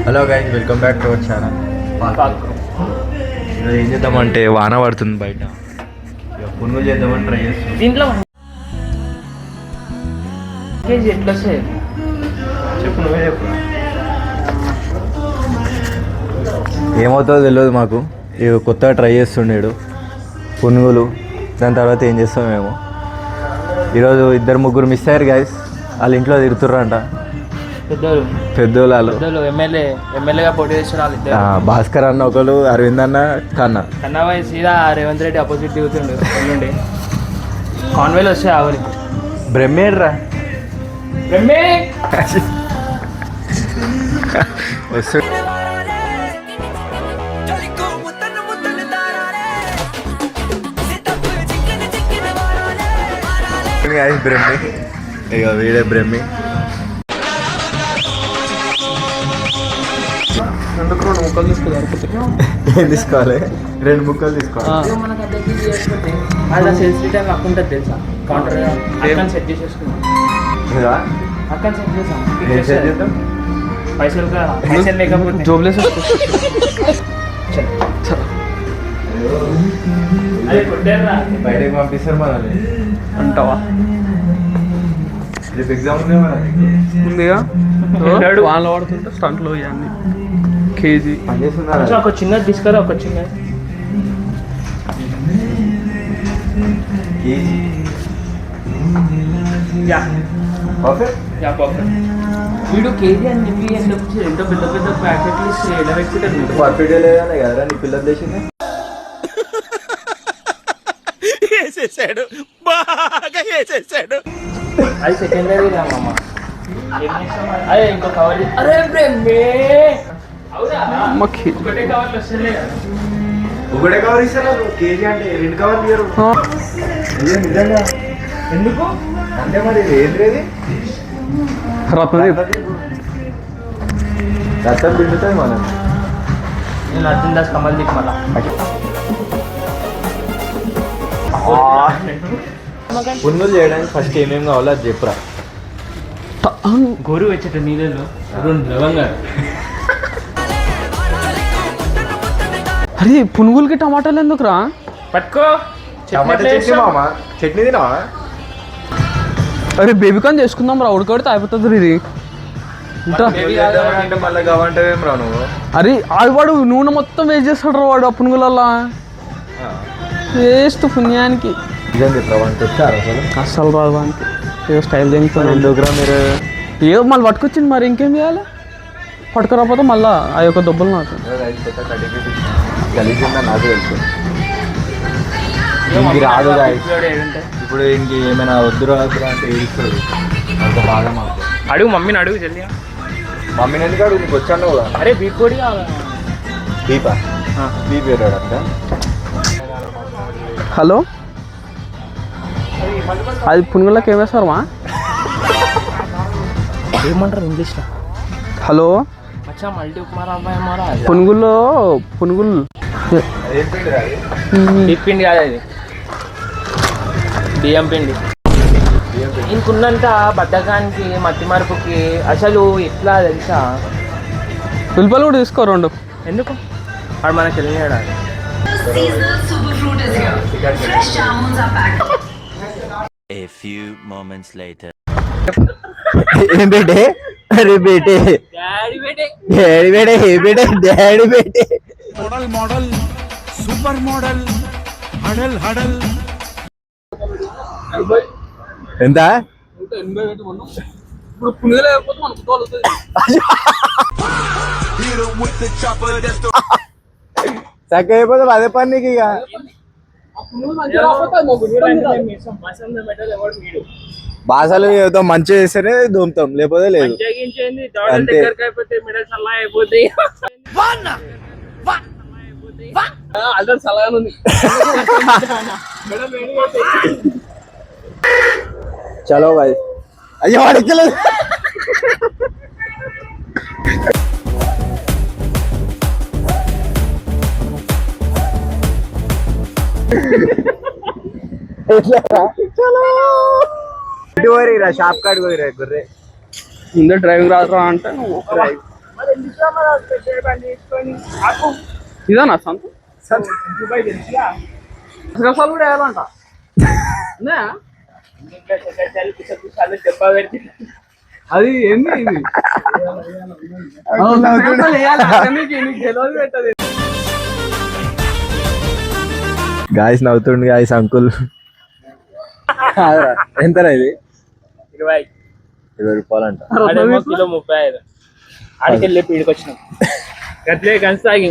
Hello guys, welcome back to our channel. ఈరోజు ఏం చేద్దామంటే వాన పడుతుంది బయట, ఇక పునుగులు చేద్దామని ట్రై చేస్తున్నాం. దీంట్లో ఎట్లా వస్తాయి చెప్పు, నువ్వే చెప్పు. ఏమవుతుందో తెలియదు మాకు. ఇక కొత్తగా ట్రై చేస్తుండేడు పునుగులు. దాని తర్వాత ఏం చేస్తాం మేము. ఈరోజు ఇద్దరు ముగ్గురు మిస్ అయ్యారు గైస్. వాళ్ళ ఇంట్లో తిరుగుతుర్రంట. పెద్దోళ్ళు ఎమ్మెల్యేగా పోటీ చేస్తున్నారు. భాస్కర్ అన్న ఒకరు, అరవింద్ అన్న, కన్నాబాయ్ సీదా రేవంత్ రెడ్డి అపోజిట్ దిగుతుండే నుండి కాన్వేలు వస్తే ఆవలి బ్రహ్మేడ్రా వస్తు బ్రహ్మి, ఇక వీడే బ్రహ్మి. రెండు ముక్కలు తీసుకోవాలి, 2 ముక్కలు తీసుకోవాలి. అలా సేల్స్ రిటర్న్ అక్కడ ఉంటుంది తెలుసా, కౌంటర్ అక్కడ సెట్ చేసేసుకున్నాం. అక్కడ సెట్ చేసాం, పైసలు లేకపోతే జోబ్లెస్ బయటకు పంపిస్తారు మనల్ని అంటావా. రేపు ఎగ్జామ్ ఉందిగా వాళ్ళు వాడుతుంటే స్టంట్లో ఇవన్నీ కేజీ ఒక చిన్న తీసుకురా, ఒక చిన్న వీడు కేజీ అని చెప్పి ఎంతో పెద్ద పెద్ద ప్యాకెట్లు ఇస్తే ఎలా పెట్టుకుంటారు. పర్ఫెక్ట్ లేదనే కదరా నీ పిల్లలు చేసింది. బాగా వేసేసాడు. అది సెకండరీ రామమ్మ. అదే ఇంకో కవర్. అరే ఒకటే కవర్ ఇస్తారా? కేజీ అంటే 2 కవర్లు ఇయ్యరు నిజంగా. ఎందుకు అంటే మరి ఏంద్రేది రత్నం పిండుతుంది మనం. నేను అర్జున్ దాస్ కమల్ దిక్ మళ్ళా పునుగులు చేయడానికి ఫస్ట్ ఏమేమి కావాలో అది చెప్పురా. గోరు వచ్చేట నీళ్ళలో 2 లవంగాలు. అరే పునుగులకి టమాటాలు ఎందుకురా? పట్టుకో చట్నీ మామా, చట్నీ తినావా? అరే బేబీకాన్ చేసుకుందాం రా, ఉడకడితే అయిపోతుంది ఇది. అంటే మళ్ళీ కావంటే ఏం రా నువ్వు. అరే ఆడవాడు నూనె మొత్తం వేస్ట్ చేస్తాడు రా వాడు ఆ పునుగులల్లా. వేస్ట్ పుణ్యానికి. తెచ్చారు అస్సలు రాదు వానికి. ఏదో స్టైల్ చేయించాను. ఎందుకురా మీరు? ఏదో మళ్ళీ పట్టుకొచ్చింది, మరి ఇంకేం చేయాలి? పట్టుకురాకపోతే మళ్ళీ ఆ యొక్క దెబ్బలు నాకు గలీజుందా నాకు తెలుసు. ఇంక రాదు ఇప్పుడు. ఇంక ఏమైనా వద్దురా వద్దురా అంటే ఏడుస్తుంది. అంత బాగా మాకు. అడుగు మమ్మీని, అడుగు జల్దీ. మమ్మీని ఎందుకు అడుగు? నీకు వచ్చాను కదా. అరే బీప్ పొడి కావాలా? బీపా? బీప్ వేరాడు అంట. హలో, అది పునుగులకి ఏమేస్తారు మా? ఏమంటారు ఇంగ్లీష్లో? హలో మల్టీ ఉప్మా రవ్వ పునుగులు పిండి కాదు, అది బియ్యం పిండి. ఇంకున్నంత బద్దకానికి మట్టి మరుపుకి అసలు ఎట్లా తెలుసా? పులిపలు కూడా తీసుకో 2. ఎందుకు? వాడు మనకి వెళ్ళినాడు. A few moments later. ఏం బేటే? అరే బేటే, డాడీ బేటే, డాడీ బేటే, ఏ బేటే, డాడీ బేటే. మోడల్ సూపర్ మోడల్ హడల్. ఎంత? ఇప్పుడు పునుగులు అయిపోతే మనకు చక్క అయిపోతే అదే పని నీకు. ఇక బాసలు ఏదో మంచిగా చేస్తేనే దూముతాం, లేకపోతే లేదు. అంతే. చలో బాయ్. అయ్యో అడిగలేదు. షాప్ కాడికి పోయిరా గుర్రే. ముందే డ్రైవింగ్ రాదురా అంటే నువ్వు ఇదేనా సంత గసగసాలు కూడా వేయాలంట ఉన్నాయా? అది ఏంది ఇది? గసగసాలు వేయాలి, నీకు తెలియదు పెట్టదు. గాయస్ నవ్వుతుండు గాయస్ అంకుల్. ఎంతరా ఇది? 20 రూపాయలు అంట. కిలో 35 ఆడికెళ్ళి పీడికి వచ్చినాం గట్లే కనసాగి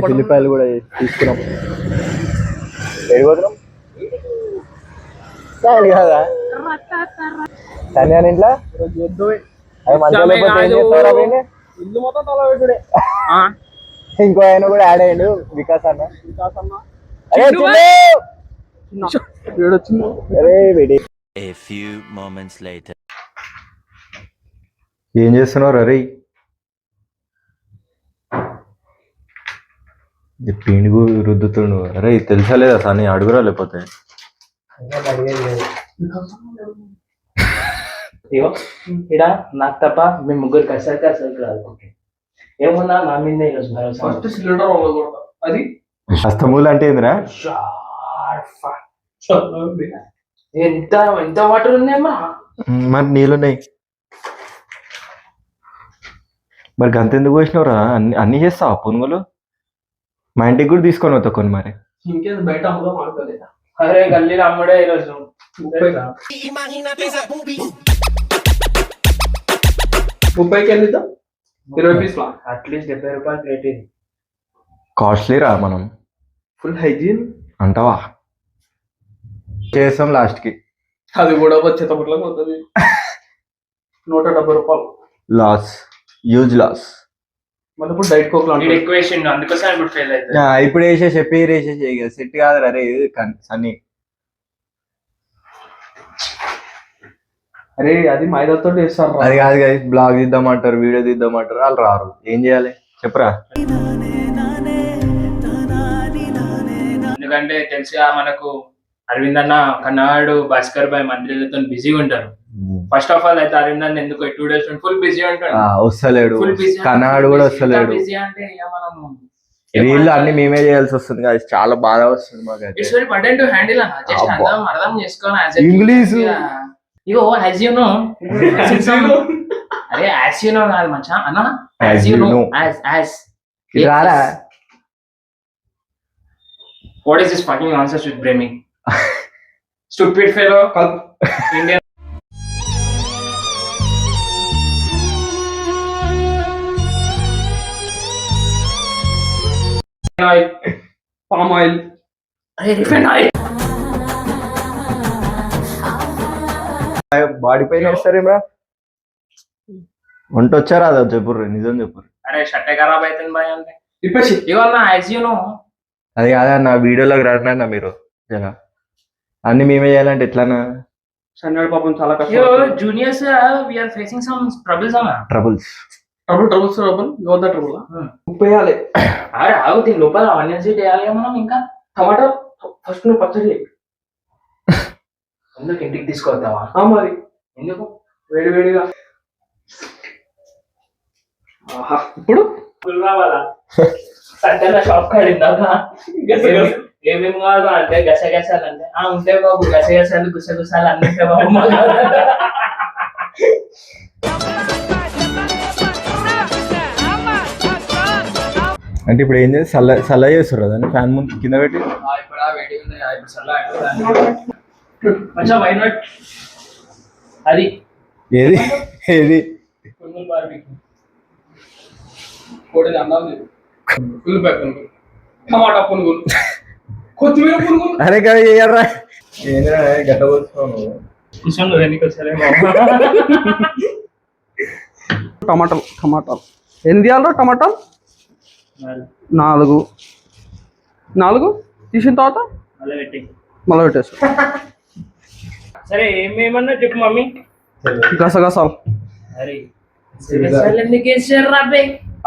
ఉల్లిపాయలు కూడా తీసుకున్నాం. ఎడిపోతున్నాం కదా కన్యాన్ ఇంట్లో అది మంచిగా లేకపోతే ఏం చేస్తారా? ఇల్లు మొత్తం తల పెట్టుడే. ఇంకో ఆయన కూడా యాడ్ అయ్యాడు, వికాస్ అన్న. అరే ఏడొచ్చింది. అరే వెడి. A few moments later. ఏం చేస్తున్నారు? అరే పీనుగు రుద్దుతుండు. అరే తెలుసా లేదా సార్? నీ అడుగురా లేకపోతే ఇక్కడ నాకు తప్ప మేము ముగ్గురు కసరికి రాదు. ఏమున్నా నా మీద ఈరోజు ఫస్ట్ సిలిండర్ అది హస్తమూలు అంటే ఏందిరా? ఎంత ఎంత వాటర్ ఉన్నాయమ్మా? మరి నీళ్ళున్నాయి. మరి గంత ఎందుకు పోసినవరా? అన్ని చేస్తావా పునుగులు? మా ఇంటికి కూడా తీసుకొని వస్తా కొన్ని. మరి ఇంకేది బయట అమ్ములో మాడుకోలేదా? అరే గల్లీలో అమ్ముడే ఈరోజు 30కి వెళ్ళిద్దాం. 20 పీస్లా అట్లీస్ట్ 70 రూపాయలు ప్లేట్. ఇది కాస్ట్లీ రా. మనం ఫుల్ హైజీన్ అంటావా? చేస్తాం లాస్ట్కి. అది కూడా వచ్చేటప్పట్లోకి పోతుంది. 170 రూపాయలు లాస్, యూజ్ లాస్. మళ్ళీ ఇప్పుడు డైట్ కోక్ ఎక్కువ వేసిండు, అందుకోసం ఇప్పుడు ఫెయిల్ అవుతుంది. ఇప్పుడు వేసేసి పేరు వేసేసి సెట్ కాదు. అరే సన్నీ అరే అది మైదాతో చేస్తారు. అది కాదు కదా, బ్లాగ్ తీద్దామంటారు, వీడియో తీద్దామంటారు, వాళ్ళు రారు. ఏం చేయాలి చెప్పరా? ఎందుకంటే తెలుసుగా మనకు అరవింద్ అన్న కన్నాడు భాస్కర్ భాయ్ మంత్రులతో బిజీగా ఉంటారు. ఫస్ట్ ఆఫ్ ఆల్ అయితే అరవింద్ అన్న ఎందుకు 2 days ఫుల్ బిజీ ఉంటాడు. వస్తలేడు, కన్నాడు కూడా వస్తలేడు. బిజీ అంటే ఇక మనం వీళ్ళు అన్ని మేమే చేయాల్సి వస్తుంది కదా, చాలా బాధ వస్తుంది మాకు. It's very burden to handle అన్న. జస్ట్ అర్థం చేసుకోవాలి English. Ego as you know, అరే యాజ్ యు నో కాదు మచ్చా అన్న, యాజ్ యు నో, యాజ్ రారా. What is this fucking nonsense with Brahmi? Stupid fellow. Indian. Oil. Palm oil. Hey, refined oil. Body పైన వేస్తారేమ్రా? వంట వచ్చారా? అది చెప్పుర్రు, నిజం చెప్పుర్రు. అరే షట్టే ఖరాబ్ అవుతుంది బాయ్ అంటే ఇప్పేసి ఇవన్న యాజ్ యు నో. అది కాదన్న, వీడియోలోకి రానన్నా మీరు జరా. అన్ని మేమే చేయాలంటే ఎట్లానా? సన్నాడు పాపం చాలా కష్టం. Juniors we are facing some troubles అన్న. ట్రబుల్స్ యువత ట్రబుల్. ఉప్పు వేయాలి. అరే ఆగు, దీని లోపల ఆనియన్స్ వేయాలి మనం. ఇంకా టమాటా ఫస్ట్ నువ్వు పచ్చడి చేయి. ఎందుకు ఇంటికి తీసుకొద్దామా? మరి ఎందుకు? వేడి వేడిగా. ఇప్పుడు రావాలా? సంతలో షాప్ కాడిందాక ఏమేమి కాదు అంటే గసగసాలు అంటే ఉంటే బాబు, గసగసాలు గుసగుసాలు అన్నింటే బాబు. అంటే ఇప్పుడు ఏం చేసి సల్ల చేస్తారు దాన్ని ఫ్యాన్ ముందు కింద పెట్టి. మంచిగా వైనట్ అది ఏది ఏది కోడి అన్నం లేదు. ఉల్లిపాయ పునుగులు, టమాటా పునుగులు, కొత్తిమీర పునుగులు. అరే కదా చేయరా? ఏంద్రా గట్ట పోతున్నావు? టమాటాలు ఎన్ని తీయాలరా? టమాటాలు 4 తీసిన తర్వాత మళ్ళీ పెట్టేస్తా. సరే ఏమేమన్నా చెప్పు మమ్మీ. గసగసాలు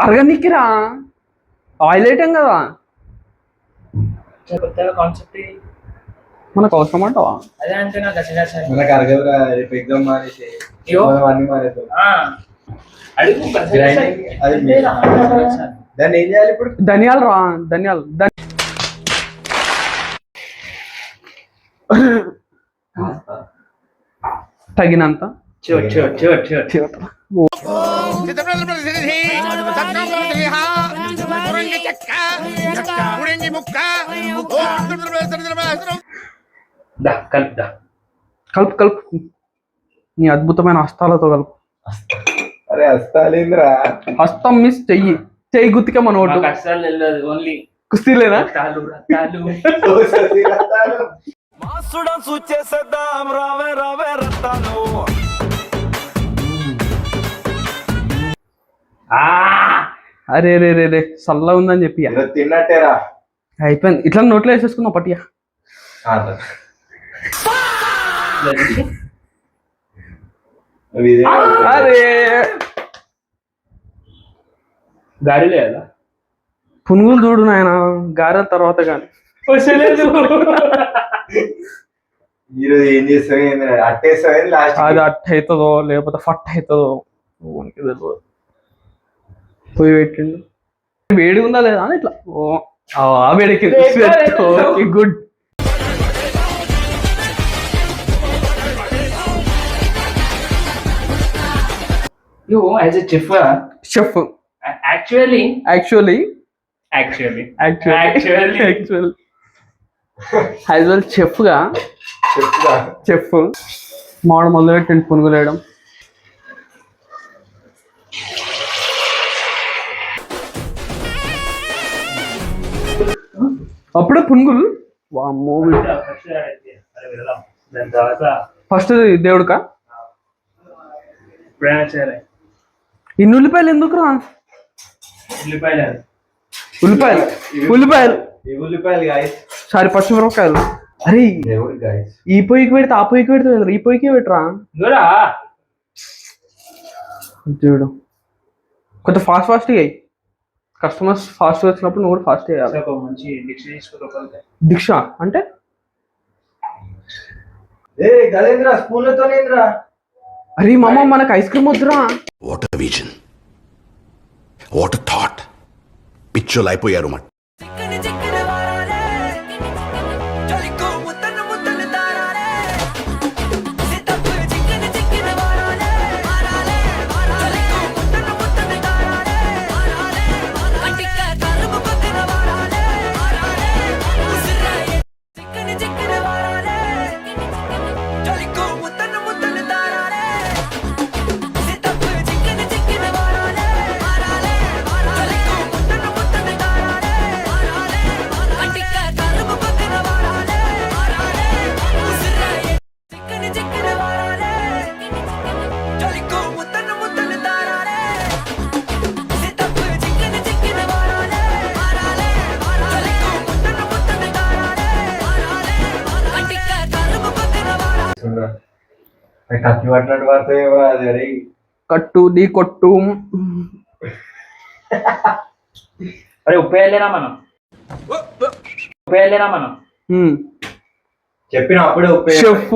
అరగనిక్కిరా, ఆయిల్ ఐటం కదా. కొత్తగా కాన్సెప్ట్ మనకు అవసరం అంటావా? అదే అంటే నాకు గసగసాలు మనకు అరగదురా, రేపు ఎగ్జామ్ మానేసి అయ్యో. మనం అన్ని మానేద్దాం. అడుగు Grinding, అది గసగసాలు. దాన్ని ఏం చేయాలి ఇప్పుడు? ధనియాలు రా, ధనియాలు తగినంత. కలుపుదా కలుపు కలుపు, నీ అద్భుతమైన హస్తాలతో కలుపు. అరే వస్తాలేంద్రా, హస్తం మిస్ చెయ్యి, చెయ్యి గుర్తుకే మన ఓటు. అస్సలు వెళ్ళదు, ఓన్లీ కుస్తీలేనా? రత్తాలు రత్తాలు. అరే రే రే రే చల్లగా ఉందని చెప్పి ఈరోజు తిన్నట్టేరా. అయిపోయింది. ఇట్లా నోట్లో వేసేసుకున్నావు పట్టియా. అరే గాడి లేదా పునుగులు చూడు నాయన, గారెల తర్వాత కానీ. ఈరోజు ఏం చేస్తావు? అట్టేస్తావు లాస్ట్. అది అట్ట అవుతుందో లేకపోతే ఫట్ అవుతుందో మనకి తెలియదు. పోయి పెట్టిండు, వేడి ఉందా లేదా అని ఇట్లా. ఓ ఆ వేడికి good. You as a chef, chef actually as well chef గా చెఫ్ మామిడి మొదలు పెట్టండి పునుగులు వేయడం. అప్పుడే పునుగులు. వామ్మో, ఫస్ట్ దేవుడుకా? ఇన్ని ఉల్లిపాయలు ఎందుకు రా? ఉల్లిపాయలు ఉల్లిపాయలు గాయస్, సారీ పచ్చిమిరపకాయలు. అరే ఈ పొయ్యికి పెడితే ఆ పొయ్యికి పెడితే ఈ పొయ్యికి పెట్టరా చూడు. కొంచెం ఫాస్ట్ ఫాస్ట్గా అయ్యి, కస్టమర్స్ ఫాస్ట్ వచ్చినప్పుడు నువ్వు కూడా ఫాస్ట్ చేయాలి. దీక్ష అంటే స్పూన్లతోనేంద్రా. అరే మామ మనకు ఐస్ క్రీమ్ వద్దురా. What a vision, what a thought. పిచ్చోలు అయిపోయారు మాట. కత్తి పట్టినట్టు పడతాయేమో అది. అరే కట్టు నీ కొట్టు. అరే ఉప్పు వేయలేనా మనం? చెప్పిన అప్పుడే షెఫ్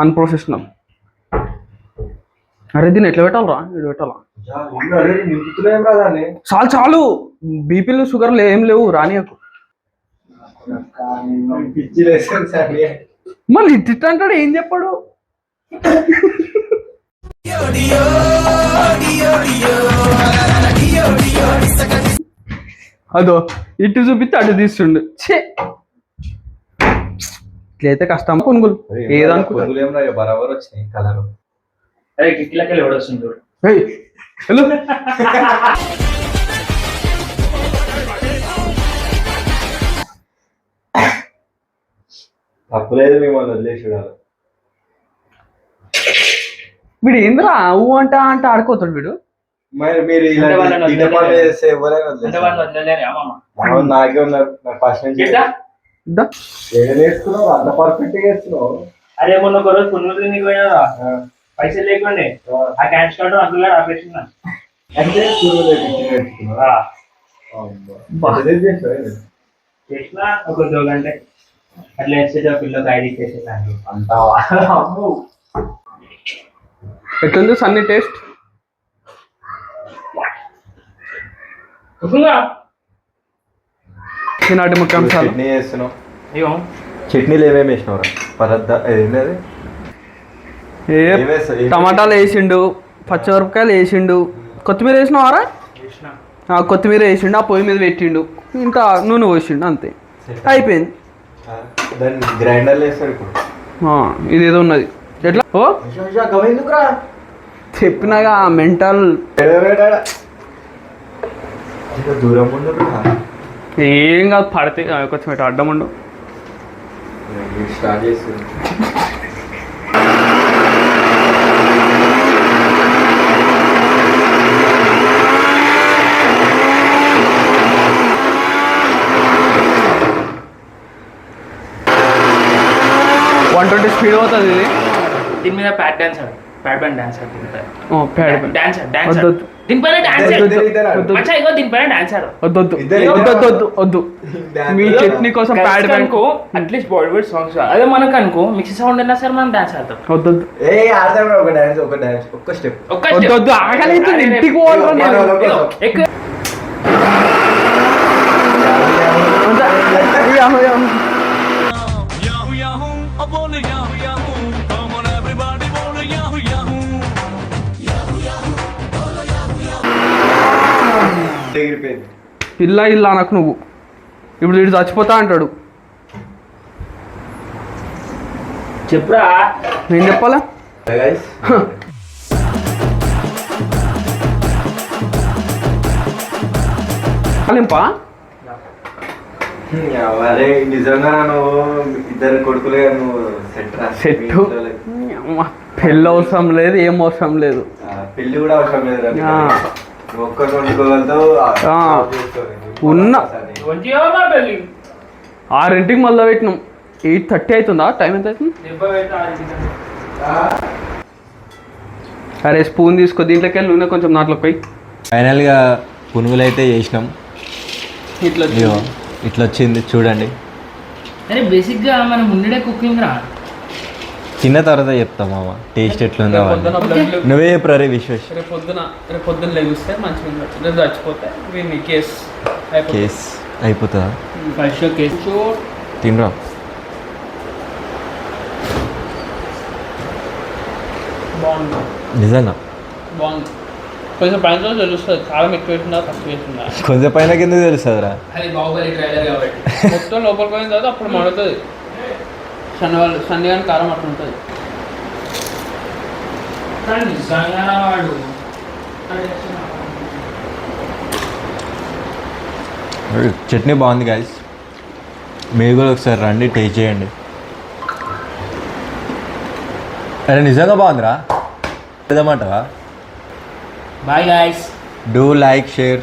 అన్ప్రొఫెషనల్. అరే దీన్ని ఎట్లా పెట్టాలరా? ఇటు పెట్టాలా? చాలు చాలు, బీపీలు షుగర్లు ఏం లేవు రానియకు. మళ్ళీ ఇట్ అంటాడు, ఏం చెప్పాడు? అదో ఇటు చూపిస్తే అటు తీస్తుండు. ఇట్లయితే కష్టం. కొనుగోలు ఏదనుకో బరాబర్ వచ్చినాయి కలర్. అరే కిట్లకెళ్ళి ఎవడొస్తుంది చూడు. హలో తప్పులేదు, మిమ్మల్ని వదిలేసి చూడాలి. వీడు ఏంద్రా ఊ అంట అంటే ఆడుకోతాడు వీడు. మరి మీరు చేస్తే నాకే ఉన్నారు. ఫస్ట్ నుంచి నేర్చుకున్నావు, అంత పర్ఫెక్ట్ గా చేస్తున్నావు. అదే మొన్న ఒక రోజు పున్నూరు నీకు పోయినా పైసలు లేకుండే ఆ క్యాష్ కార్డు అందులో ఆపేసిన అంటే చేసిన ఒక 2 గంటలు అట్లా వేస్తే పిల్లకి ఐడి చేసేదాన్ని ఎట్లుంది సన్నీ టేస్ట్? ఈనాటి ముఖ్యాంశాలు. చట్నీ చేస్తున్నావు. ఏమో చట్నీలు ఏమేమి వేసినావురా? పరద్ద ఏంటది? టమాటాలు వేసిండు, పచ్చిమిరపకాయలు వేసిండు, కొత్తిమీర వేసినావారా? కొత్తిమీర వేసిండు, ఆ పొయ్యి మీద పెట్టిండు, ఇంకా నూనె పోసిండు, అంతే అయిపోయింది. దాన్ని గ్రైండర్లో వేస్తారు ఇప్పుడు. ఇదేదో ఉన్నది ఎట్లా ఓ చెప్పినాగా మెంటల్ దూరం ఉండు. ఏం కాదు, పడితే కొంచెం ఇటు అడ్డం ఉండు. స్టార్ట్ చేస్తుంది. స్పీడ్ అవుతుంది ఇది. దీని మీద ప్యాడ్ డాన్సర్ డాన్సర్ వద్దు దీనిపైన డాన్సర్ దీనిపైన డాన్సర్ వద్దు మీ చట్నీ కోసం ప్యాడ్ అనుకో అట్లీస్ట్ బాలీవుడ్ సాంగ్స్ అదే మనకు అనుకో మిక్సీ సౌండ్ అయినా సరే మనం డాన్స్ ఆడతాం. వద్దు ఒక్క స్టెప్ వద్దు ఆగలేదు, ఇంటికి పోవాలి. ఇల్లా ఇల్లా నాకు నువ్వు ఇప్పుడు వీడు చచ్చిపోతా అంటాడు. చెప్పురా నేను చెప్పాలా? లింపా అరే నిజంగా నువ్వు ఇద్దరు కొడుకులుగా నువ్వు సెట్ పెళ్ళి అవసరం లేదు, ఏం అవసరం లేదు, పెళ్లి కూడా అవసరం లేదు. ఒక్కరు వండుకోగలతో ఉన్న 6ంటికి మళ్ళీ పెట్టినాం. 8:30 అవుతుందా? టైం ఎంత అవుతుంది? అరే స్పూన్ తీసుకో, దీంట్లోకి వెళ్ళి నూనె కొంచెం నాట్లోకి పోయి. ఫైనల్గా పునుగులు అయితే చేసినాం. ఇట్లా వచ్చింది చూడండి. అరే బేసిక్గా మనం ఉండడే కుకింగ్ రా, తిన్న తర్వాత చెప్తాం మామ టేస్ట్ ఎట్లుందో. నువ్వే చెప్పు రే విశ్వేష్. రేపు పొద్దున్న లెగిస్తే మంచిగా రేపు చచ్చిపోతే కేస్ అయిపోతుందా? ఫస్ట్ కేసు తినరా. బాగుంది, నిజంగా బాగుంది. కొంచెం పైన తెలుస్తుంది కారం ఎక్కువ వేసిందా తక్కువ వేసిందా. కొంచెం పైన కింద తెలుస్తుందిరా. అది బాహుబలి ట్రైలర్ కాబట్టి మొత్తం లోపలికి పోయిన తర్వాత అప్పుడు మడుతుంది. సన్ని కానీ కారం అట్లా ఉంటుంది. వాడు చట్నీ బాగుంది గాయస్, మీరు కూడా ఒకసారి రండి టేస్ట్ చేయండి. అరే నిజంగా బాగుందిరా. ఏదన్నమాటవా? Bye guys, do like share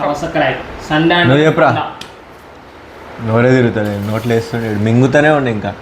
subscribe. Sunday నువ్వు చెప్పురా. నోరే తిరుగుతుంది, నోట్లో వేస్తుండే మింగుతూనే ఉండే ఇంకా.